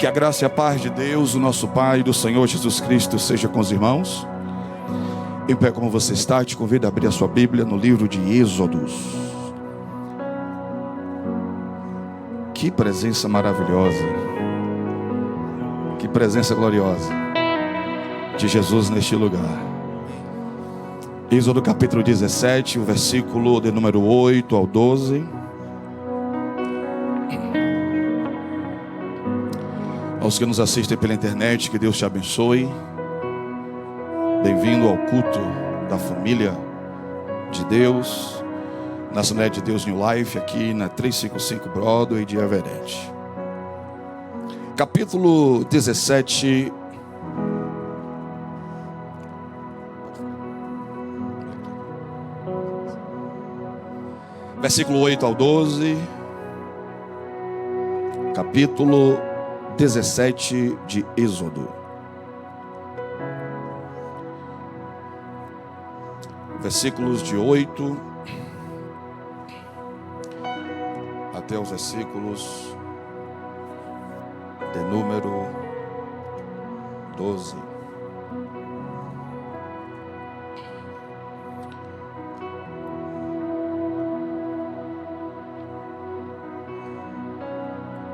Que a graça e a paz de Deus, o nosso Pai e do Senhor Jesus Cristo seja com os irmãos. Em pé como você está, te convido a abrir a sua Bíblia no livro de Êxodos. Que presença maravilhosa, que presença gloriosa de Jesus neste lugar. Êxodo capítulo 17, o versículo de número 8 ao 12. Aos que nos assistem pela internet, que Deus te abençoe. Bem-vindo ao culto da família de Deus, na Assembleia de Deus New Life, aqui na 355 Broadway de Everett. Capítulo 17. Versículo 8 ao 12. Capítulo 17 de Êxodo. Versículos de 8 até os versículos de número 12.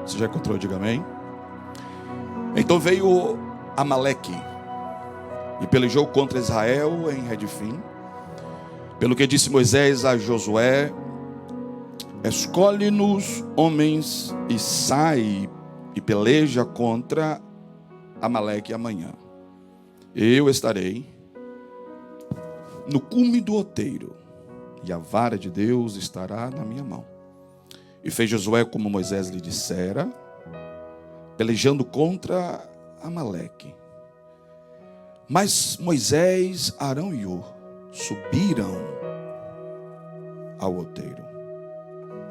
Você já encontrou? Diga amém. Então veio Amaleque e pelejou contra Israel em Redfim. Pelo que disse Moisés a Josué: escolhe-nos homens e sai e peleja contra Amaleque amanhã. Eu estarei no cume do outeiro e a vara de Deus estará na minha mão. E fez Josué como Moisés lhe dissera, pelejando contra Amaleque. Mas Moisés, Arão e Hur subiram ao outeiro,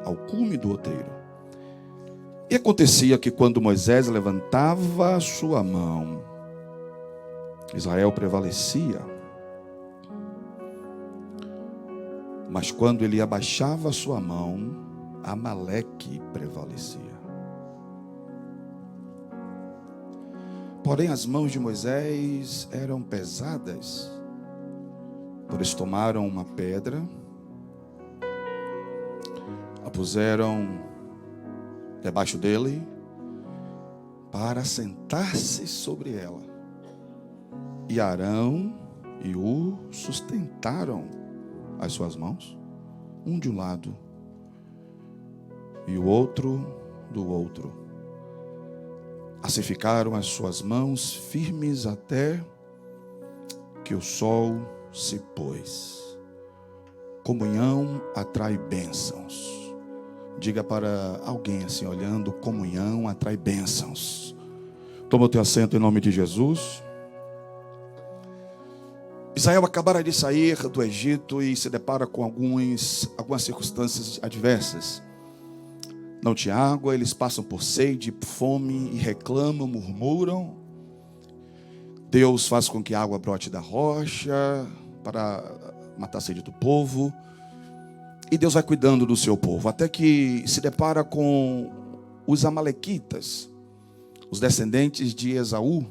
ao cume do outeiro. E acontecia que quando Moisés levantava a sua mão, Israel prevalecia. Mas quando ele abaixava a sua mão, Amaleque prevalecia. Porém as mãos de Moisés eram pesadas. Por isso tomaram uma pedra, a puseram debaixo dele, para sentar-se sobre ela. E Arão e Hur sustentaram as suas mãos, um de um lado e o outro do outro. Assim ficaram as suas mãos firmes até que o sol se pôs. Comunhão atrai bênçãos. Diga para alguém assim, olhando: comunhão atrai bênçãos. Toma o teu assento em nome de Jesus. Israel acabara de sair do Egito e se depara com algumas circunstâncias adversas. Não tinha água, eles passam por sede, fome e reclamam, murmuram. Deus faz com que a água brote da rocha para matar a sede do povo. E Deus vai cuidando do seu povo, até que se depara com os amalequitas, os descendentes de Esaú,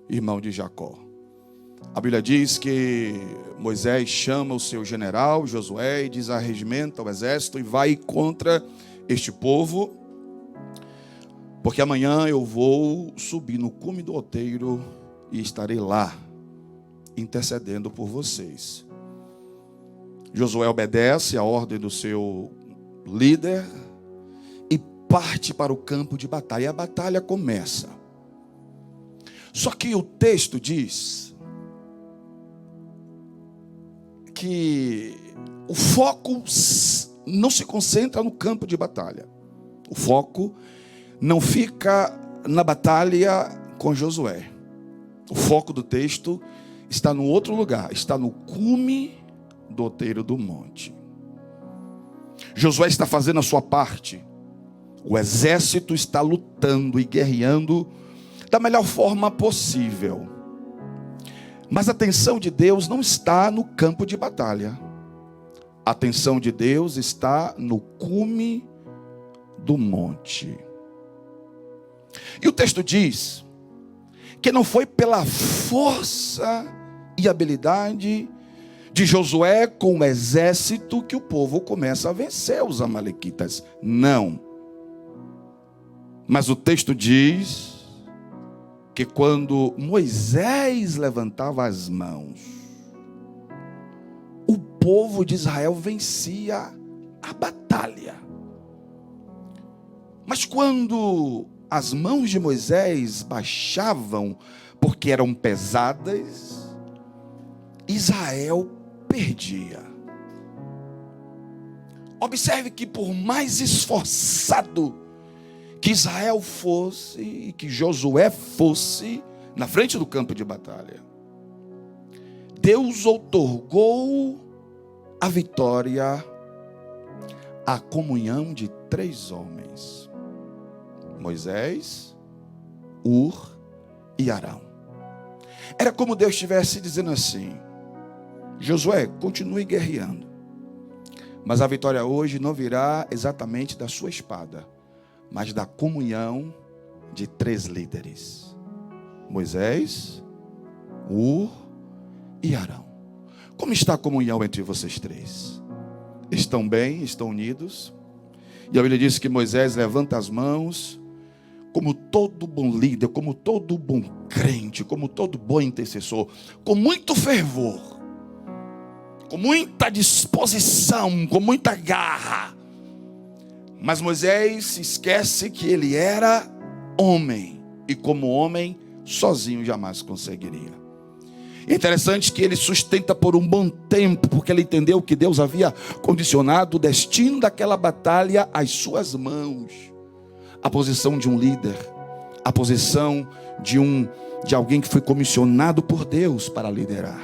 irmão de Jacó. A Bíblia diz que Moisés chama o seu general, Josué, e diz: arregimenta o exército e vai contra este povo, porque amanhã eu vou subir no cume do outeiro e estarei lá, intercedendo por vocês. Josué obedece a ordem do seu líder e parte para o campo de batalha. E a batalha começa. Só que o texto diz que o foco não se concentra no campo de batalha. O foco não fica na batalha com Josué. O foco do texto está no outro lugar, está no cume do outeiro do monte. Josué está fazendo a sua parte. O exército está lutando e guerreando da melhor forma possível. Mas a atenção de Deus não está no campo de batalha. A atenção de Deus está no cume do monte. E o texto diz que não foi pela força e habilidade de Josué com o exército que o povo começa a vencer os amalequitas. Não. Mas o texto diz que quando Moisés levantava as mãos, o povo de Israel vencia a batalha. Mas quando as mãos de Moisés baixavam, porque eram pesadas, Israel perdia. Observe que por mais esforçado que Israel fosse e que Josué fosse na frente do campo de batalha, Deus outorgou a vitória à comunhão de 3 homens: Moisés, Ur e Arão. Era como Deus estivesse dizendo assim: Josué, continue guerreando, mas a vitória hoje não virá exatamente da sua espada, mas da comunhão de 3 líderes: Moisés, Ur e Arão. Como está a comunhão entre vocês 3? Estão bem? Estão unidos? E a Bíblia diz que Moisés levanta as mãos, como todo bom líder, como todo bom crente, como todo bom intercessor, com muito fervor, com muita disposição, com muita garra. Mas Moisés se esquece que ele era homem, e como homem, sozinho jamais conseguiria. É interessante que ele sustenta por um bom tempo, porque ele entendeu que Deus havia condicionado o destino daquela batalha às suas mãos. A posição de um líder, a posição de alguém que foi comissionado por Deus para liderar.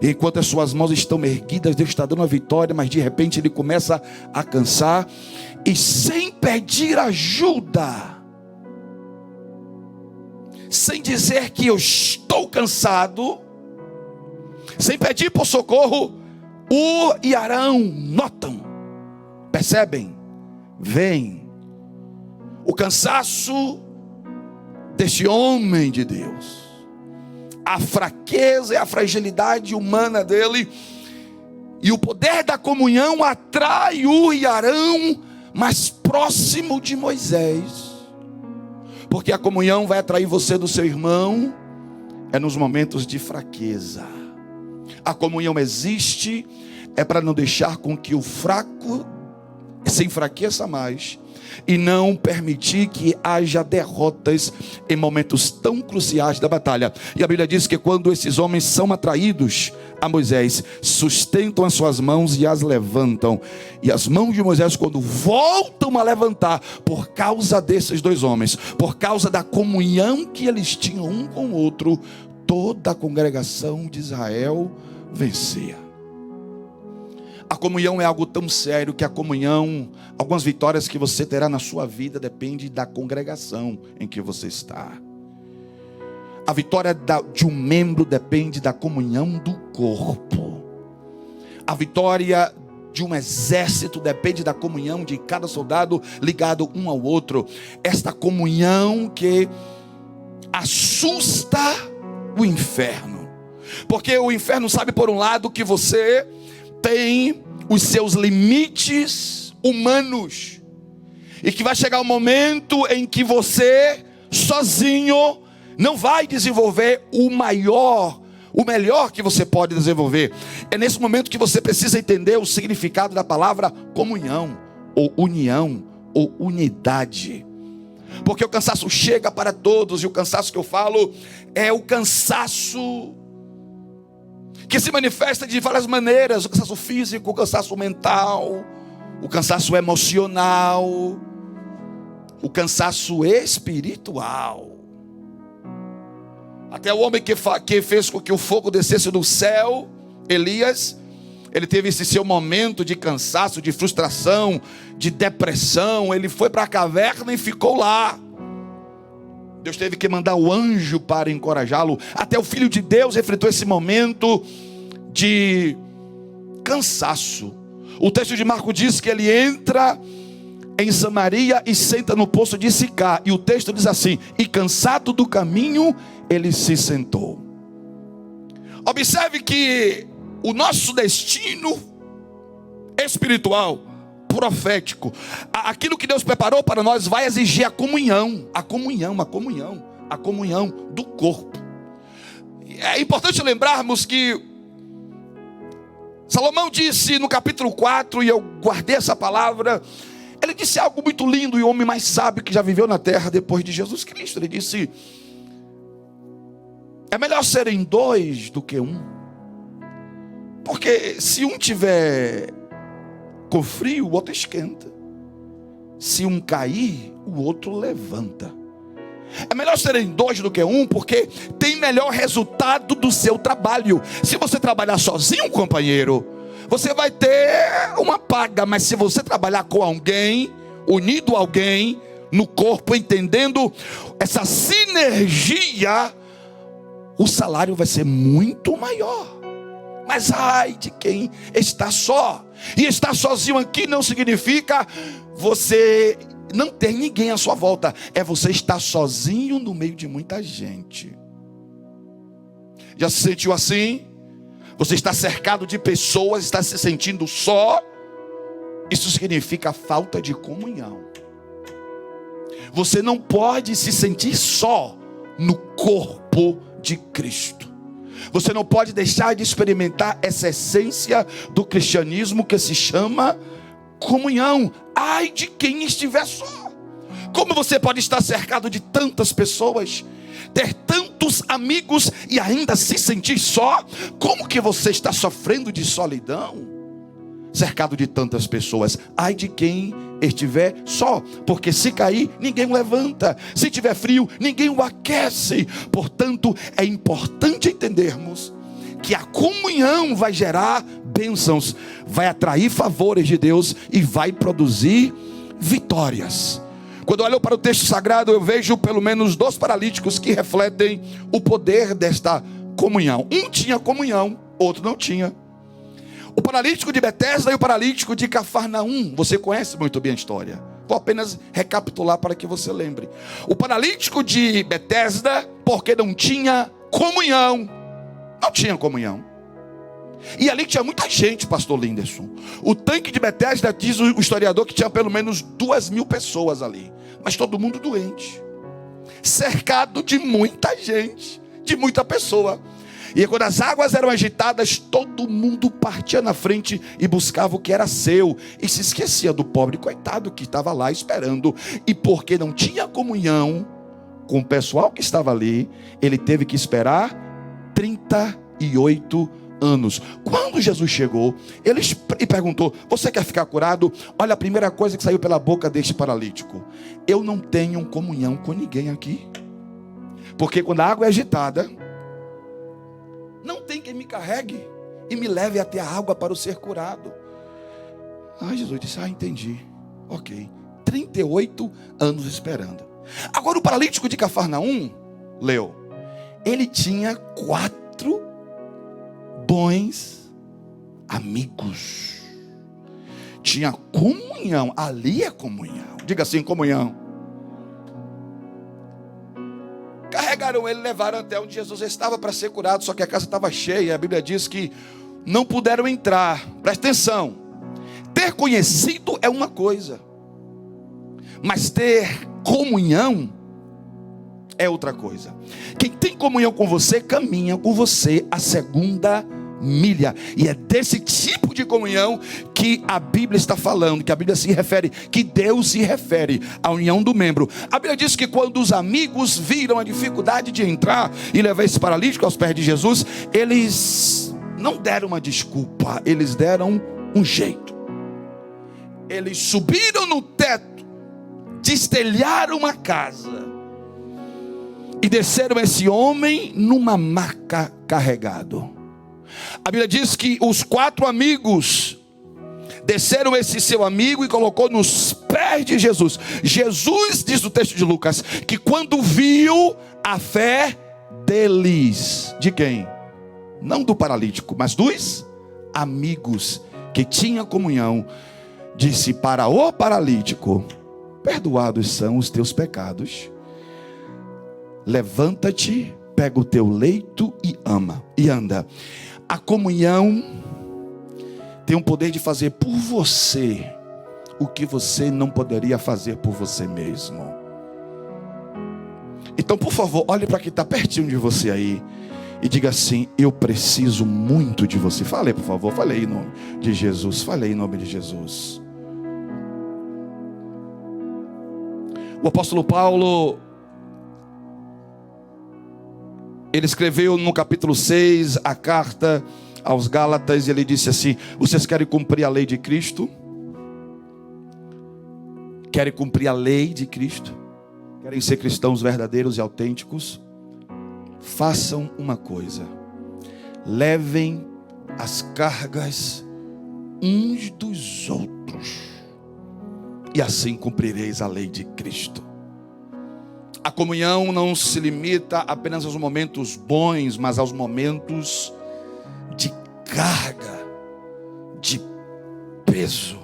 E enquanto as suas mãos estão erguidas, Deus está dando a vitória, mas de repente ele começa a cansar, e sem pedir ajuda, sem dizer que eu estou cansado, sem pedir por socorro, Ur e Arão notam, percebem, veem o cansaço deste homem de Deus, a fraqueza e a fragilidade humana dele, e o poder da comunhão atrai Ur e Arão mais próximo de Moisés, porque a comunhão vai atrair você do seu irmão nos momentos de fraqueza. A comunhão existe para não deixar com que o fraco se enfraqueça mais, e não permitir que haja derrotas em momentos tão cruciais da batalha. E a Bíblia diz que quando esses homens são atraídos a Moisés, sustentam as suas mãos e as levantam. E as mãos de Moisés, quando voltam a levantar, por causa desses 2 homens, por causa da comunhão que eles tinham um com o outro, toda a congregação de Israel vencia. A comunhão é algo tão sério que a comunhão, algumas vitórias que você terá na sua vida, depende da congregação em que você está. A vitória de um membro depende da comunhão do corpo. A vitória de um exército depende da comunhão de cada soldado ligado um ao outro. Esta comunhão que assusta o inferno, porque o inferno sabe, por um lado, que você tem os seus limites humanos, e que vai chegar um momento em que você sozinho não vai desenvolver o melhor que você pode desenvolver. É nesse momento que você precisa entender o significado da palavra comunhão, ou união, ou unidade. Porque o cansaço chega para todos, e o cansaço que eu falo é o cansaço que se manifesta de várias maneiras: o cansaço físico, o cansaço mental, o cansaço emocional, o cansaço espiritual. Até o homem que fez com que o fogo descesse do céu, Elias, ele teve esse seu momento de cansaço, de frustração, de depressão. Ele foi para a caverna e ficou lá. Deus teve que mandar o anjo para encorajá-lo. Até o Filho de Deus enfrentou esse momento de cansaço. O texto de Marcos diz que ele entra em Samaria e senta no poço de Sicá. E o texto diz assim: e cansado do caminho, ele se sentou. Observe que o nosso destino espiritual, profético, aquilo que Deus preparou para nós, vai exigir a comunhão do corpo. É importante lembrarmos que Salomão disse no capítulo 4, e eu guardei essa palavra, ele disse algo muito lindo, e o homem mais sábio que já viveu na terra depois de Jesus Cristo. Ele disse: é melhor serem dois do que um, porque se um tiver com frio, o outro esquenta. Se um cair, o outro levanta. É melhor serem dois do que um, porque tem melhor resultado do seu trabalho. Se você trabalhar sozinho, companheiro, você vai ter uma paga. Mas se você trabalhar com alguém, unido a alguém, no corpo, entendendo essa sinergia, o salário vai ser muito maior. Mas ai de quem está só. E estar sozinho aqui não significa você não ter ninguém à sua volta. É você estar sozinho no meio de muita gente. Já se sentiu assim? Você está cercado de pessoas, está se sentindo só. Isso significa falta de comunhão. Você não pode se sentir só no corpo de Cristo. Você não pode deixar de experimentar essa essência do cristianismo que se chama comunhão. Ai de quem estiver só. Como você pode estar cercado de tantas pessoas, ter tantos amigos e ainda se sentir só? Como que você está sofrendo de solidão, cercado de tantas pessoas? Ai de quem estiver só, porque se cair, ninguém o levanta. Se tiver frio, ninguém o aquece. Portanto, é importante entendermos que a comunhão vai gerar bênçãos, vai atrair favores de Deus e vai produzir vitórias. Quando eu olho para o texto sagrado, eu vejo pelo menos 2 paralíticos que refletem o poder desta comunhão. Um tinha comunhão, outro não tinha. O paralítico de Betesda e o paralítico de Cafarnaum. Você conhece muito bem a história. Vou apenas recapitular para que você lembre. O paralítico de Betesda, porque não tinha comunhão. Não tinha comunhão. E ali tinha muita gente, pastor Linderson. O tanque de Betesda, diz o historiador, que tinha pelo menos 2.000 pessoas ali. Mas todo mundo doente. Cercado de muita gente, de muita pessoa. E quando as águas eram agitadas, todo mundo partia na frente e buscava o que era seu. E se esquecia do pobre coitado que estava lá esperando. E porque não tinha comunhão com o pessoal que estava ali, ele teve que esperar 38 anos. Quando Jesus chegou, ele perguntou: você quer ficar curado? Olha a primeira coisa que saiu pela boca deste paralítico: eu não tenho comunhão com ninguém aqui. Porque quando a água é agitada, não tem quem me carregue e me leve até a água para o ser curado. Jesus disse: entendi. Ok. 38 anos esperando. Agora o paralítico de Cafarnaum, leu, ele tinha 4 bons amigos. Tinha comunhão. Ali é comunhão. Diga assim: comunhão. Carregaram ele, levaram até onde Jesus estava para ser curado. Só que a casa estava cheia. A Bíblia diz que não puderam entrar. Presta atenção. Ter conhecido é uma coisa, mas ter comunhão é outra coisa. Quem tem comunhão com você, caminha com você a segunda milha. E é desse tipo de comunhão que a Bíblia está falando, que a Bíblia se refere, que Deus se refere à união do membro. A Bíblia diz que quando os amigos viram a dificuldade de entrar e levar esse paralítico aos pés de Jesus, eles não deram uma desculpa, eles deram um jeito. Eles subiram no teto, destelharam uma casa e desceram esse homem numa maca carregado. A Bíblia diz que os 4 amigos desceram esse seu amigo e colocou nos pés de Jesus. Jesus, diz o texto de Lucas, que quando viu a fé deles, de quem? Não do paralítico, mas dos amigos que tinham comunhão, disse para o paralítico: perdoados são os teus pecados. Levanta-te, pega o teu leito e anda. A comunhão tem o poder de fazer por você o que você não poderia fazer por você mesmo. Então, por favor, olhe para quem está pertinho de você aí e diga assim: eu preciso muito de você. Fale, por favor, fale aí em nome de Jesus. Fale aí em nome de Jesus. O apóstolo Paulo, ele escreveu no capítulo 6 a carta aos Gálatas, e ele disse assim: vocês querem cumprir a lei de Cristo? Querem cumprir a lei de Cristo? Querem ser cristãos verdadeiros e autênticos? Façam uma coisa: levem as cargas uns dos outros, e assim cumprireis a lei de Cristo. A comunhão não se limita apenas aos momentos bons, mas aos momentos de carga, de peso,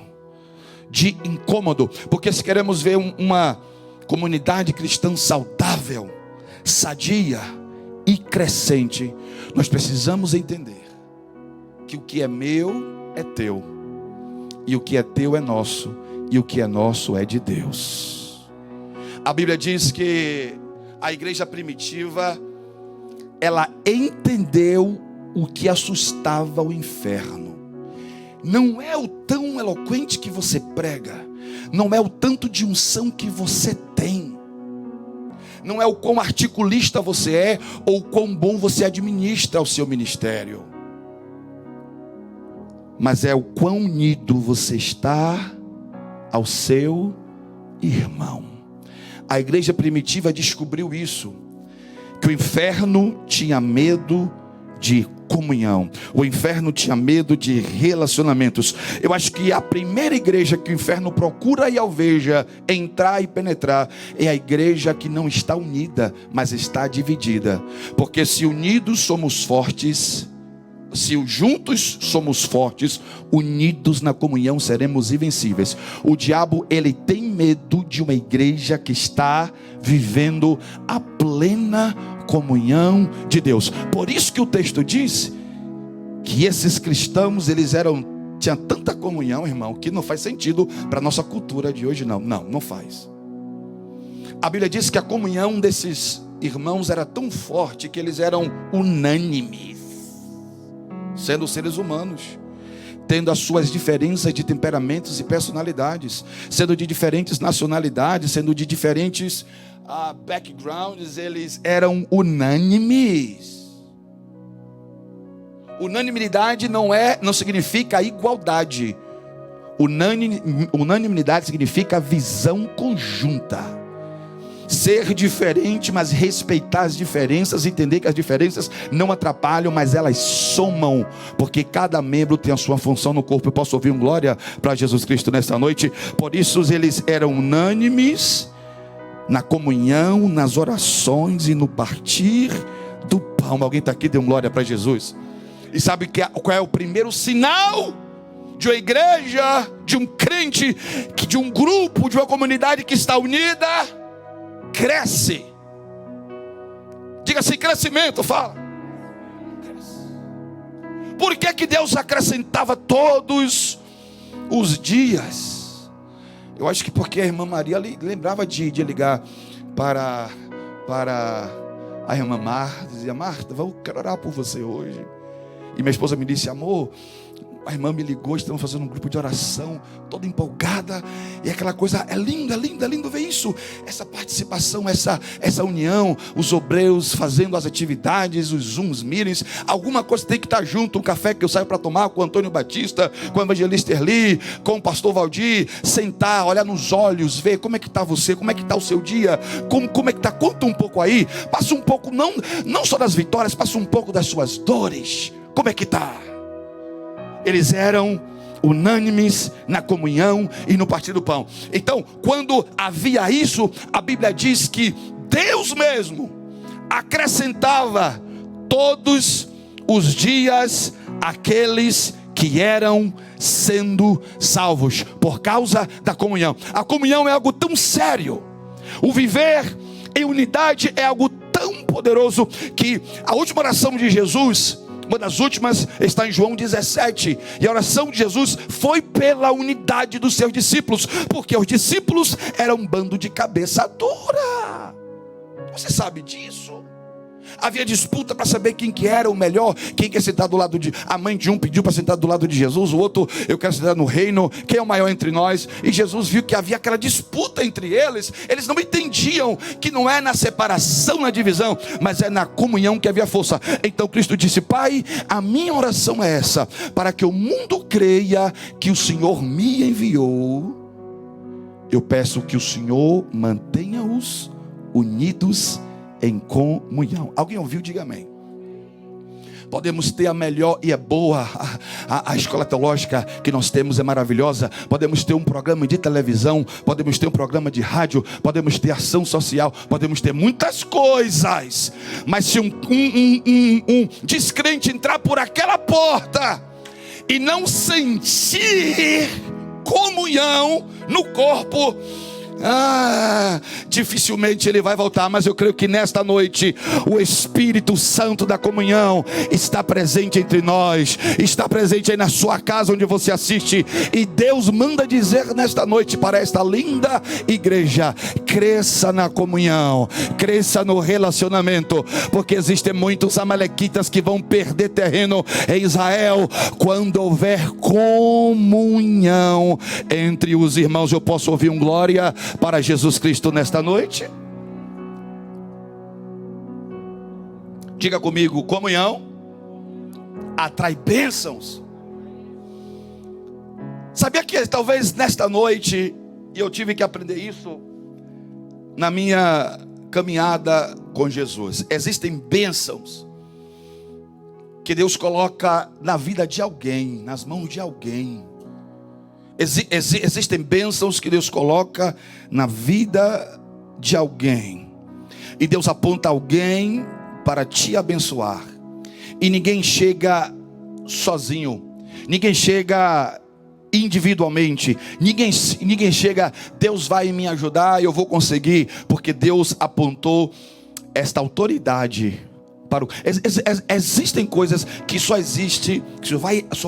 de incômodo. Porque se queremos ver uma comunidade cristã saudável, sadia e crescente, nós precisamos entender que o que é meu é teu, e o que é teu é nosso, e o que é nosso é de Deus. A Bíblia diz que a igreja primitiva, ela entendeu o que assustava o inferno. Não é o tão eloquente que você prega, não é o tanto de unção que você tem, não é o quão articulista você é, ou o quão bom você administra o seu ministério, mas é o quão unido você está ao seu irmão. A igreja primitiva descobriu isso, que o inferno tinha medo de comunhão, o inferno tinha medo de relacionamentos. Eu acho que a primeira igreja que o inferno procura e alveja entrar e penetrar é a igreja que não está unida, mas está dividida. Porque se unidos somos fortes, se juntos somos fortes, unidos na comunhão seremos invencíveis. O diabo, ele tem medo de uma igreja que está vivendo a plena comunhão de Deus. Por isso que o texto diz que esses cristãos, eles tinham tanta comunhão, irmão, que não faz sentido para a nossa cultura de hoje. Não faz. A Bíblia diz que a comunhão desses irmãos era tão forte que eles eram unânimes, sendo seres humanos, tendo as suas diferenças de temperamentos e personalidades, sendo de diferentes nacionalidades, sendo de diferentes backgrounds, eles eram unânimes. Unanimidade não significa igualdade. Unanimidade significa visão conjunta. Ser diferente, mas respeitar as diferenças, entender que as diferenças não atrapalham, mas elas somam, porque cada membro tem a sua função no corpo. Eu posso ouvir um glória para Jesus Cristo nesta noite? Por isso eles eram unânimes na comunhão, nas orações e no partir do pão. Alguém está aqui, dê um glória para Jesus. E sabe qual é o primeiro sinal de uma igreja, de um crente, de um grupo, de uma comunidade que está unida? Cresce. Diga assim: crescimento. Fala. Por que Deus acrescentava todos os dias? Eu acho que porque a irmã Maria lembrava de ligar para a irmã Marta, dizia: Marta, quero orar por você hoje. E minha esposa me disse: amor, a irmã me ligou, estamos fazendo um grupo de oração, toda empolgada, e aquela coisa, é lindo ver isso, essa participação, essa união, os obreiros fazendo as atividades, os zooms, meetings, alguma coisa tem que estar junto, um café que eu saio para tomar com o Antônio Batista, com o evangelista Erli, com o pastor Valdir, sentar, olhar nos olhos, ver como é que está você, como é que está o seu dia, como é que está, conta um pouco aí, passa um pouco, não só das vitórias, passa um pouco das suas dores, como é que está? Eles eram unânimes na comunhão e no partir do pão. Então, quando havia isso, a Bíblia diz que Deus mesmo acrescentava todos os dias aqueles que que eram sendo salvos por causa da comunhão. A comunhão é algo tão sério. O viver em unidade é algo tão poderoso que a última oração de Jesus, uma das últimas, está em João 17. E a oração de Jesus foi pela unidade dos seus discípulos, porque os discípulos eram um bando de cabeça dura. Você sabe disso? Havia disputa para saber quem que era o melhor, quem quer sentar do lado de... A mãe de um pediu para sentar do lado de Jesus, o outro, eu quero sentar no reino, quem é o maior entre nós? E Jesus viu que havia aquela disputa entre eles. Eles não entendiam que não é na separação, na divisão, mas é na comunhão que havia força. Então Cristo disse: Pai, a minha oração é essa, para que o mundo creia que o Senhor me enviou. Eu peço que o Senhor mantenha-os unidos em comunhão. Alguém ouviu? Diga amém. Podemos ter a melhor, e é boa, a escola teológica que nós temos é maravilhosa. Podemos ter um programa de televisão, podemos ter um programa de rádio, podemos ter ação social, podemos ter muitas coisas. Mas se um descrente entrar por aquela porta e não sentir comunhão no corpo, dificilmente ele vai voltar. Mas eu creio que nesta noite o Espírito Santo da comunhão está presente entre nós, está presente aí na sua casa onde você assiste. E Deus manda dizer nesta noite para esta linda igreja: cresça na comunhão, cresça no relacionamento, porque existem muitos amalequitas que vão perder terreno em Israel quando houver comunhão entre os irmãos. Eu posso ouvir um glória para Jesus Cristo nesta noite? Diga comigo: comunhão atrai bênçãos. Sabia que talvez nesta noite, e eu tive que aprender isso na minha caminhada com Jesus, existem bênçãos que Deus coloca na vida de alguém, nas mãos de alguém. Existem bênçãos que Deus coloca na vida de alguém, e Deus aponta alguém para te abençoar. E ninguém chega sozinho, ninguém chega individualmente, ninguém chega: Deus vai me ajudar, eu vou conseguir, porque Deus apontou esta autoridade para o... Existem coisas que só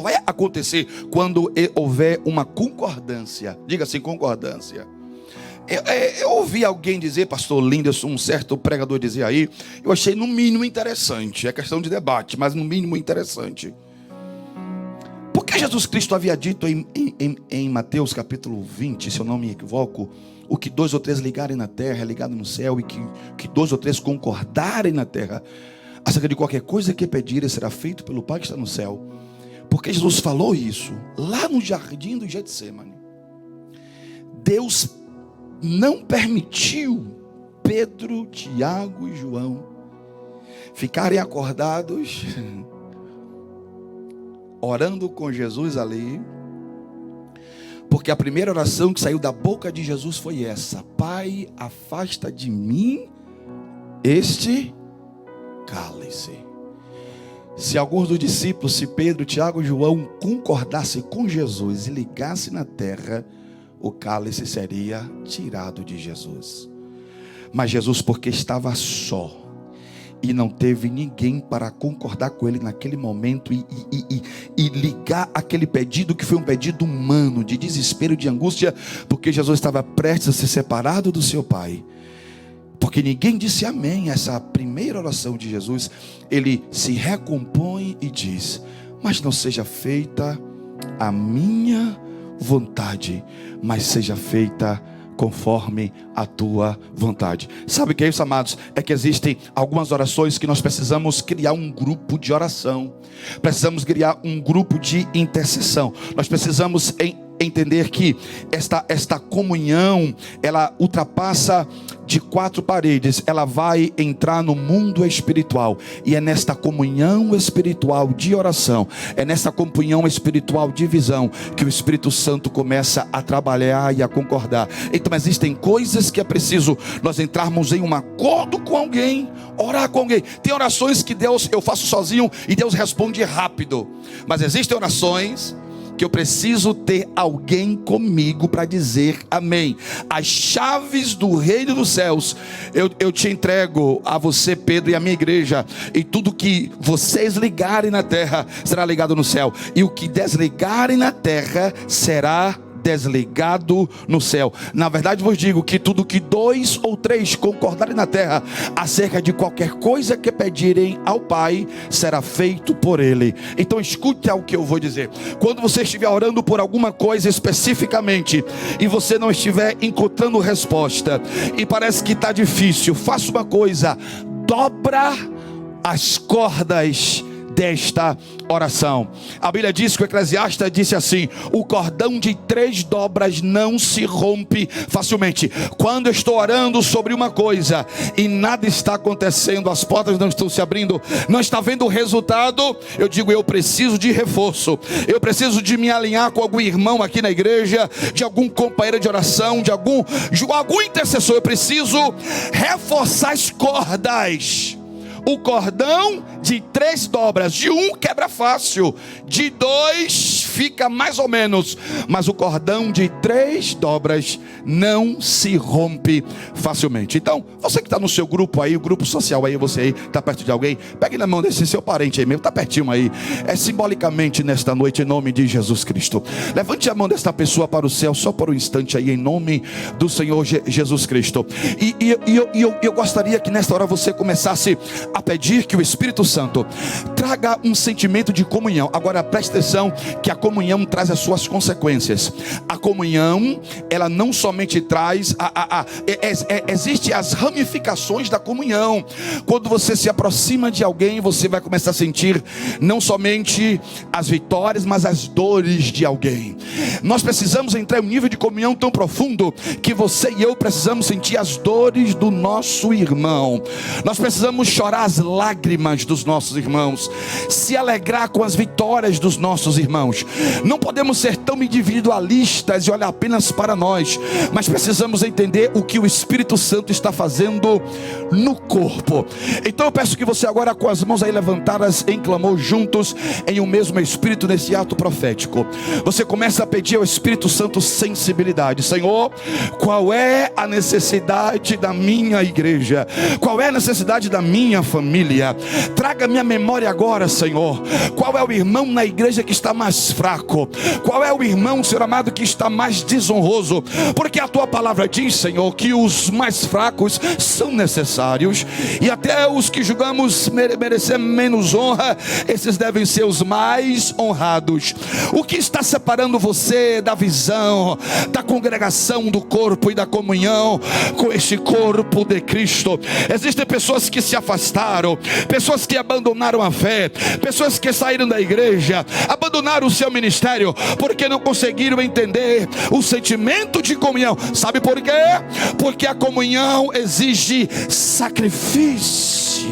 vai acontecer quando houver uma concordância. Diga assim: concordância. Eu ouvi alguém dizer, pastor Linderson, um certo pregador dizer aí, eu achei no mínimo interessante. É questão de debate, mas no mínimo interessante. Porque Jesus Cristo havia dito em Mateus capítulo 20, se eu não me equivoco, o que 2 ou 3 ligarem na terra é ligado no céu, e que 2 ou 3 concordarem na terra acerca de qualquer coisa que pedirem, será feito pelo Pai que está no céu. Porque Jesus falou isso lá no jardim do Getsemane. Deus não permitiu Pedro, Tiago e João ficarem acordados orando com Jesus ali, porque a primeira oração que saiu da boca de Jesus foi essa: Pai, afasta de mim este cálice. Se alguns dos discípulos, se Pedro, Tiago e João concordassem com Jesus e ligassem na terra, o cálice seria tirado de Jesus. Mas Jesus, porque estava só e não teve ninguém para concordar com ele naquele momento e ligar aquele pedido, que foi um pedido humano, de desespero, de angústia, porque Jesus estava prestes a ser separado do seu Pai, porque ninguém disse amém. Essa primeira oração de Jesus, ele se recompõe e diz: mas não seja feita a minha vontade, mas seja feita conforme a tua vontade. Sabe o que é isso, amados? É que existem algumas orações que nós precisamos criar um grupo de oração, precisamos criar um grupo de intercessão. Nós precisamos entender que esta comunhão, ela ultrapassa de 4 paredes, ela vai entrar no mundo espiritual, e é nesta comunhão espiritual de oração, é nesta comunhão espiritual de visão, que o Espírito Santo começa a trabalhar e a concordar. Então existem coisas que é preciso nós entrarmos em um acordo com alguém, orar com alguém. Tem orações que eu faço sozinho e Deus responde rápido, mas existem orações que eu preciso ter alguém comigo para dizer amém. As chaves do reino dos céus eu te entrego a você, Pedro, e a minha igreja, e tudo que vocês ligarem na terra será ligado no céu, e o que desligarem na terra será desligado no céu. Na verdade vos digo que tudo que 2 ou 3 concordarem na terra acerca de qualquer coisa que pedirem ao Pai, será feito por Ele. Então escute o que eu vou dizer. Quando você estiver orando por alguma coisa especificamente e você não estiver encontrando resposta e parece que está difícil, faça uma coisa: dobra as cordas desta oração. A Bíblia diz que o Eclesiastes disse assim: o cordão de 3 dobras não se rompe facilmente. Quando eu estou orando sobre uma coisa e nada está acontecendo, as portas não estão se abrindo, não está vendo o resultado, eu digo: eu preciso de reforço, eu preciso de me alinhar com algum irmão aqui na igreja, de algum companheiro de oração, de algum intercessor. Eu preciso reforçar as cordas. O cordão de 3 dobras, de 1 quebra fácil, de 2 fica mais ou menos, mas o cordão de 3 dobras não se rompe facilmente. Então, você que está no seu grupo aí, o grupo social aí, você aí, está perto de alguém, pegue na mão desse seu parente aí mesmo, está pertinho aí, simbolicamente nesta noite, em nome de Jesus Cristo. Levante a mão desta pessoa para o céu, só por um instante aí, em nome do Senhor Jesus Cristo. E eu gostaria que nesta hora você começasse a pedir que o Espírito Santo traga um sentimento de comunhão. Agora preste atenção que a comunhão traz as suas consequências. A comunhão, ela não somente traz existe as ramificações da comunhão. Quando você se aproxima de alguém, você vai começar a sentir não somente as vitórias, mas as dores de alguém. Nós precisamos entrar em um nível de comunhão tão profundo que você e eu precisamos sentir as dores do nosso irmão. Nós precisamos chorar as lágrimas dos nossos irmãos, se alegrar com as vitórias dos nossos irmãos. Não podemos ser tão individualistas e olhar apenas para nós, mas precisamos entender o que o Espírito Santo está fazendo no corpo. Então eu peço que você agora, com as mãos aí levantadas em clamor, juntos em um mesmo Espírito, nesse ato profético, você começa a pedir ao Espírito Santo sensibilidade. Senhor, qual é a necessidade da minha igreja? Qual é a necessidade da minha família? Traga minha memória agora, Senhor. Qual é o irmão na igreja que está mais fraco? Qual é o irmão, Senhor amado, que está mais desonroso? Porque a tua palavra diz, Senhor, que os mais fracos são necessários, e até os que julgamos merecer menos honra, esses devem ser os mais honrados. O que está separando você da visão, da congregação, do corpo e da comunhão com este corpo de Cristo? Existem pessoas que se afastaram, pessoas que abandonaram a fé, pessoas que saíram da igreja, abandonaram o seu ministério, porque não conseguiram entender o sentimento de comunhão. Sabe por quê? Porque a comunhão exige sacrifício.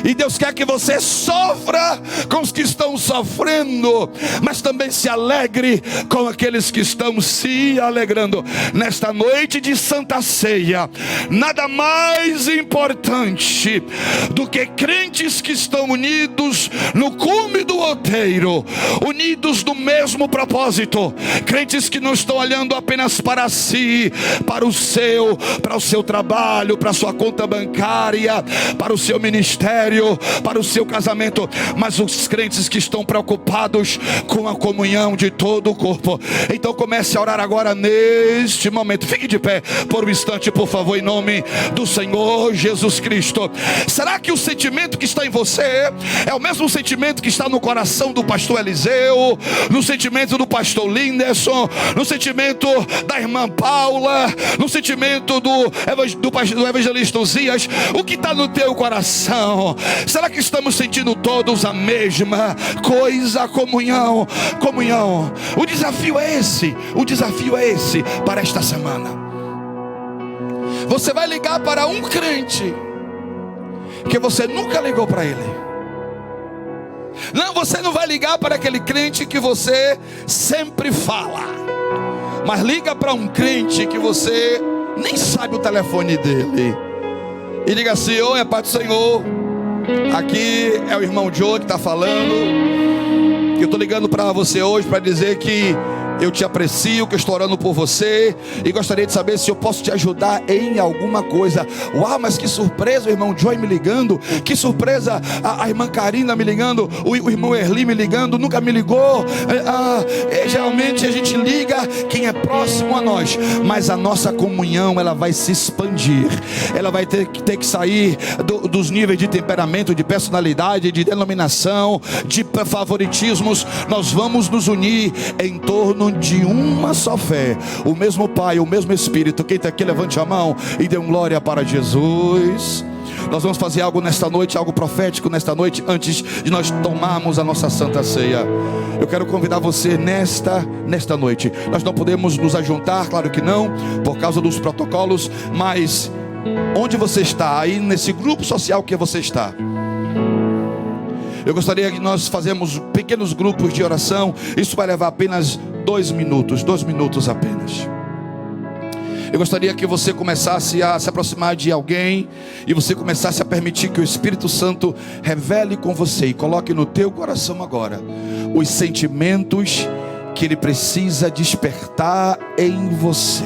E Deus quer que você sofra com os que estão sofrendo, mas também se alegre com aqueles que estão se alegrando. Nesta noite de Santa Ceia, nada mais importante do que crentes que estão unidos no cume do outeiro, unidos no mesmo propósito. Crentes que não estão olhando apenas para si, para o seu trabalho, para a sua conta bancária, para o seu ministério, para o seu casamento, mas os crentes que estão preocupados com a comunhão de todo o corpo. Então comece a orar agora neste momento. Fique de pé por um instante, por favor, em nome do Senhor Jesus Cristo. Será que o sentimento que está em você é o mesmo sentimento que está no coração do pastor Eliseu, no sentimento do pastor Linderson, no sentimento da irmã Paula, no sentimento do evangelista Uzias? O que está no teu coração? comunhão. Será que estamos sentindo todos a mesma coisa? Comunhão, comunhão. O desafio é esse para esta semana. Você vai ligar para um crente que você nunca ligou para ele. Não, você não vai ligar para aquele crente que você sempre fala, mas liga para um crente que você nem sabe o telefone dele. E diga assim: oi, é Pai do Senhor, aqui é o irmão Joe que está falando. Eu estou ligando para você hoje para dizer que eu te aprecio, que eu estou orando por você e gostaria de saber se eu posso te ajudar em alguma coisa. Uau, mas que surpresa, o irmão Joy me ligando. Que surpresa, a irmã Karina me ligando. O irmão Erli me ligando, nunca me ligou. Geralmente a gente liga quem é próximo a nós, mas a nossa comunhão, ela vai se expandir. Ela vai ter que sair dos níveis de temperamento, de personalidade, de denominação, de favoritismos. Nós vamos nos unir em torno de uma só fé, o mesmo Pai, o mesmo Espírito. Quem está aqui, levante a mão e dê glória para Jesus. Nós vamos fazer algo nesta noite, algo profético nesta noite, antes de nós tomarmos a nossa Santa Ceia. Eu quero convidar você nesta noite. Nós não podemos nos ajuntar, claro que não, por causa dos protocolos, mas onde você está, aí nesse grupo social que você está, eu gostaria que nós fazemos pequenos grupos de oração. Isso vai levar apenas 2 minutos apenas. Eu gostaria que você começasse a se aproximar de alguém e você começasse a permitir que o Espírito Santo revele com você e coloque no teu coração agora os sentimentos que Ele precisa despertar em você.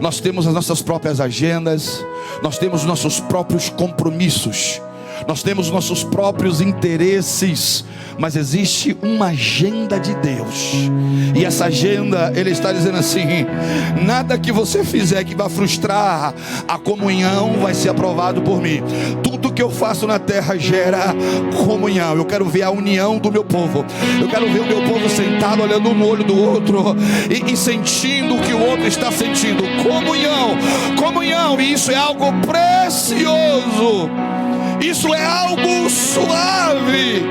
Nós temos as nossas próprias agendas, nós temos nossos próprios compromissos, nós temos nossos próprios interesses, mas existe uma agenda de Deus. E essa agenda, Ele está dizendo assim: nada que você fizer que vai frustrar a comunhão vai ser aprovado por mim. Tudo que eu faço na terra gera comunhão. Eu quero ver a união do meu povo. Eu quero ver o meu povo sentado olhando um no olho do outro e sentindo o que o outro está sentindo. Comunhão, e isso é algo precioso. Isso é algo suave.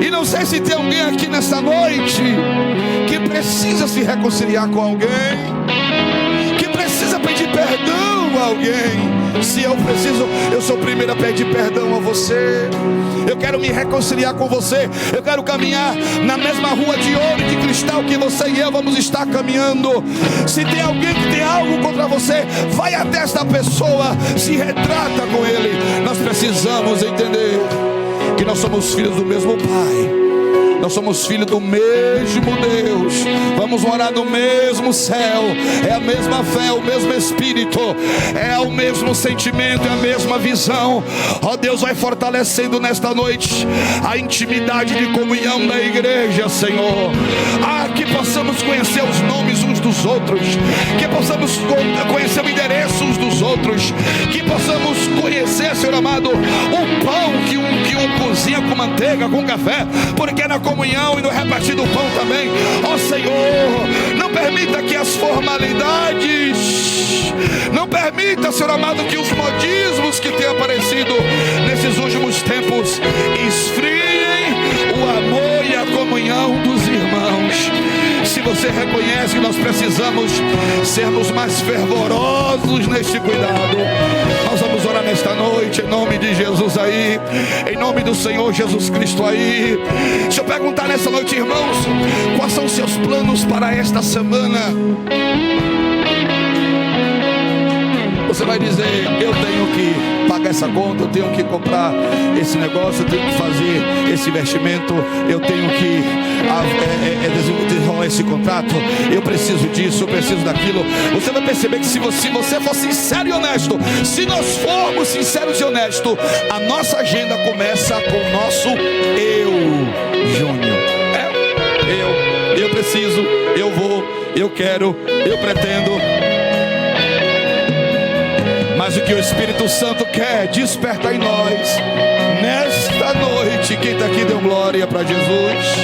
E não sei se tem alguém aqui nesta noite que precisa se reconciliar com alguém, que precisa pedir perdão a alguém. Se eu preciso, eu sou o primeiro a pedir perdão a você. Eu quero me reconciliar com você. Eu quero caminhar na mesma rua de ouro e de cristal que você e eu vamos estar caminhando. Se tem alguém que tem algo contra você, vai até esta pessoa, se retrata com ele. Nós precisamos entender que nós somos filhos do mesmo Pai. Nós somos filhos do mesmo Deus. Vamos morar no mesmo céu. É a mesma fé, o mesmo Espírito, é o mesmo sentimento, é a mesma visão. Ó, Deus vai fortalecendo nesta noite a intimidade de comunhão da igreja, Senhor. Que possamos conhecer os nomes uns dos outros, que possamos conhecer o endereço uns dos outros, que possamos conhecer, Senhor amado, o pão que um cozinha com manteiga, com café, porque é na comunhão e no repartir do pão também. Ó Senhor, não permita que as formalidades, não permita, Senhor amado, que os modismos que têm aparecido nesses últimos tempos esfriem o amor e a comunhão dos irmãos. Se você reconhece que nós precisamos sermos mais fervorosos neste cuidado, nós vamos orar nesta noite em nome de Jesus aí, em nome do Senhor Jesus Cristo aí. Deixa eu perguntar nessa noite, irmãos, quais são os seus planos para esta semana? Você vai dizer: eu tenho que pagar essa conta, eu tenho que comprar esse negócio, eu tenho que fazer esse investimento, eu tenho que desenrolar esse contrato, eu preciso disso, eu preciso daquilo. Você vai perceber que se você for sincero e honesto, se nós formos sinceros e honestos, a nossa agenda começa com o nosso eu, Júnior. Eu preciso, eu vou, eu quero, eu pretendo. Mas o que o Espírito Santo quer despertar em nós nesta noite, quem está aqui deu glória para Jesus,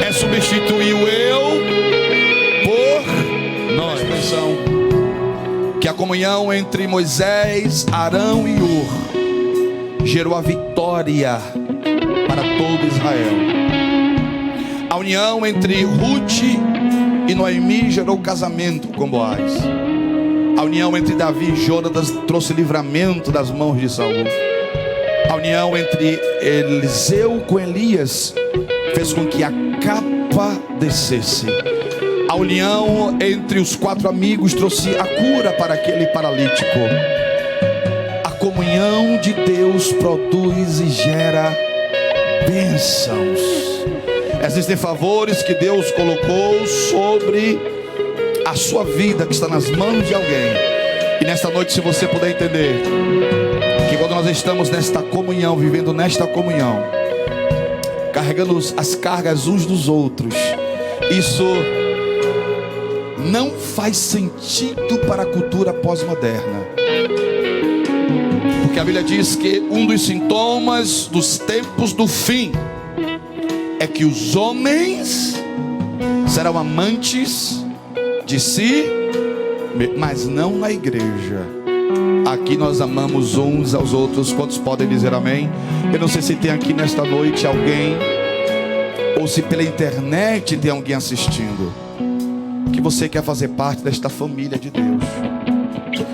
é substituir o eu por nós. Que a comunhão entre Moisés, Arão e Ur gerou a vitória para todo Israel. A união entre Ruth e Noemi gerou casamento com Boaz. A união entre Davi e Jonatas trouxe livramento das mãos de Saul. A união entre Eliseu com Elias fez com que a capa descesse. A união entre os 4 amigos trouxe a cura para aquele paralítico. A comunhão de Deus produz e gera bênçãos. Existem favores que Deus colocou sobre a sua vida, que está nas mãos de alguém. E nesta noite, se você puder entender que quando nós estamos nesta comunhão, vivendo nesta comunhão, carregando as cargas uns dos outros, isso não faz sentido para a cultura pós-moderna. Porque a Bíblia diz que um dos sintomas dos tempos do fim é que os homens serão amantes de si, mas não na igreja. Aqui nós amamos uns aos outros. Quantos podem dizer amém? Eu não sei se tem aqui nesta noite alguém, ou se pela internet tem alguém assistindo, que você quer fazer parte desta família de Deus.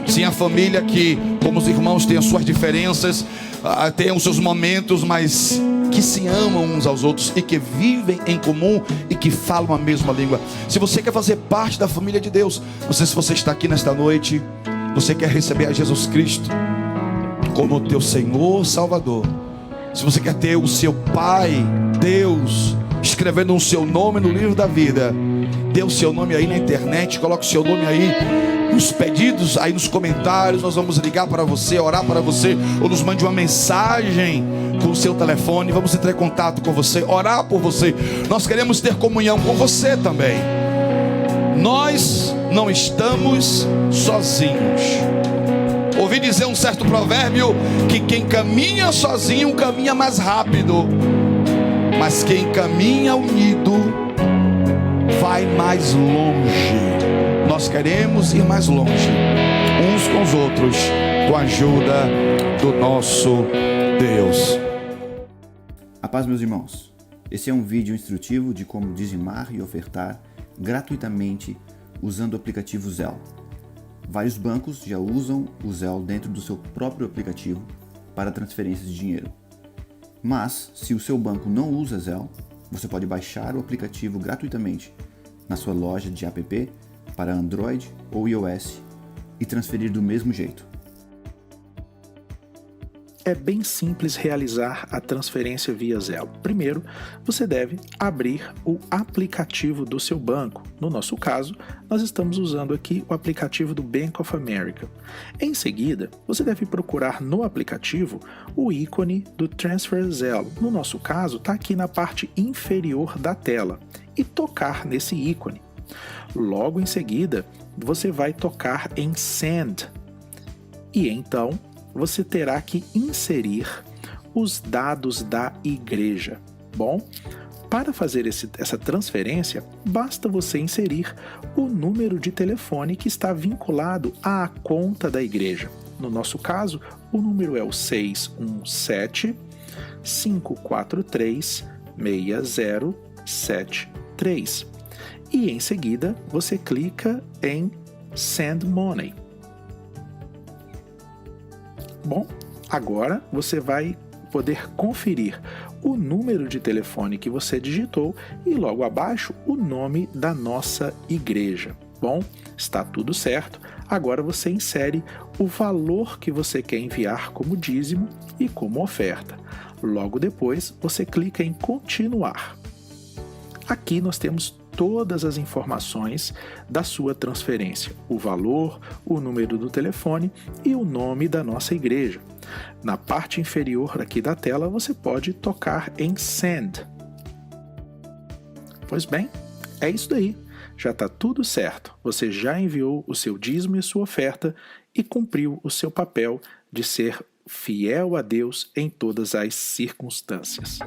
Sim, a família que, como os irmãos, tem as suas diferenças, tem os seus momentos, mas que se amam uns aos outros e que vivem em comum e que falam a mesma língua. Se você quer fazer parte da família de Deus, não sei se você está aqui nesta noite, você quer receber a Jesus Cristo como teu Senhor, Salvador. Se você quer ter o seu Pai, Deus, escrevendo o seu nome no livro da vida, dê o seu nome aí na internet, coloque o seu nome aí nos pedidos, aí nos comentários. Nós vamos ligar para você, orar para você, ou nos mande uma mensagem com o seu telefone. Vamos entrar em contato com você, orar por você. Nós queremos ter comunhão com você também. Nós não estamos sozinhos. Ouvi dizer um certo provérbio que quem caminha sozinho caminha mais rápido, mas quem caminha unido vai mais longe. Nós queremos ir mais longe, uns com os outros, com a ajuda do nosso Deus. A paz, meus irmãos. Esse é um vídeo instrutivo de como dizimar e ofertar gratuitamente usando o aplicativo Zelle. Vários bancos já usam o Zelle dentro do seu próprio aplicativo para transferências de dinheiro. Mas, se o seu banco não usa Zelle, você pode baixar o aplicativo gratuitamente na sua loja de app para Android ou iOS e transferir do mesmo jeito. É bem simples realizar a transferência via Zelle. Primeiro, você deve abrir o aplicativo do seu banco. No nosso caso, nós estamos usando aqui o aplicativo do Bank of America. Em seguida, você deve procurar no aplicativo o ícone do Transfer Zelle. No nosso caso, está aqui na parte inferior da tela, e tocar nesse ícone. Logo em seguida, você vai tocar em Send. E então, você terá que inserir os dados da igreja. Bom, para fazer essa transferência, basta você inserir o número de telefone que está vinculado à conta da igreja. No nosso caso, o número é o 617-543-6073. E em seguida, você clica em Send Money. Bom, agora você vai poder conferir o número de telefone que você digitou e logo abaixo o nome da nossa igreja. Bom, está tudo certo. Agora você insere o valor que você quer enviar como dízimo e como oferta. Logo depois, você clica em continuar. Aqui nós temos todas as informações da sua transferência, o valor, o número do telefone e o nome da nossa igreja. Na parte inferior aqui da tela, você pode tocar em Send. Pois bem, é isso daí. Já está tudo certo. Você já enviou o seu dízimo e a sua oferta e cumpriu o seu papel de ser fiel a Deus em todas as circunstâncias.